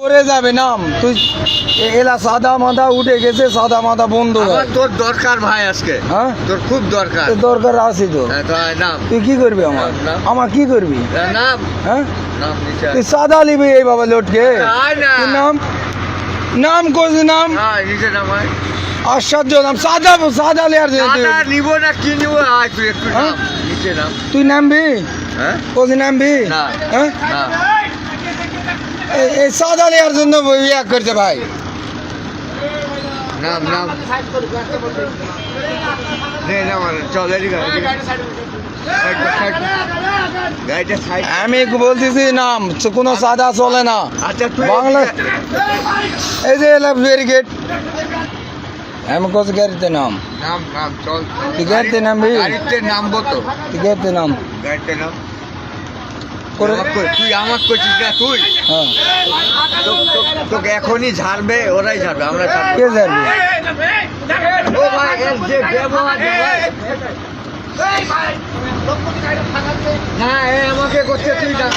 করে যাবে নাম তুই এলা সাদা মাথা উঠে গেছে সাদা মাথা বন্ধ তোর দরকার ভাই আজকে হ্যাঁ তোর খুব দরকার দরকার আছে তো নাম তুই কি করবি আমার কি করবি নাম হ্যাঁ নাম নিচে তুই সাদা লিবি এই বাবা লোটকে তুই নাম নাম কোন নাম নিচে নাম হয় আশ্চর্য নাম সাদা সাদা লেয়ার নিব না কি নিব আয় তুই একটু নাম নিচে নাম তুই নামবি হ্যাঁ কোন নামবি না হ্যাঁ না এই সাদা লেয়ার জন্য ইয়া করছে ভাই নাম নাম নে না মানে চল এদিকে গাড়িটা সাইড আমি বলতেছি নাম কোনো সাদা চলে না আচ্ছা তুই বাংলা এই যে ব্যারিকেড আমি কোথায় গাড়িতে নাম নাম নাম চল তুই গাড়িতে নামবি গাড়িতে নামবো তো তুই গাড়িতে নাম গাড়িতে নাম করে তুই আমার করছিস না তুই হ্যাঁ তোকে এখনই ঝাড়বে ওরাই ঝাড়বে আমরা কে যাবি ও ভাই এর যে ব্যবহার না এ আমাকে করছে তুই না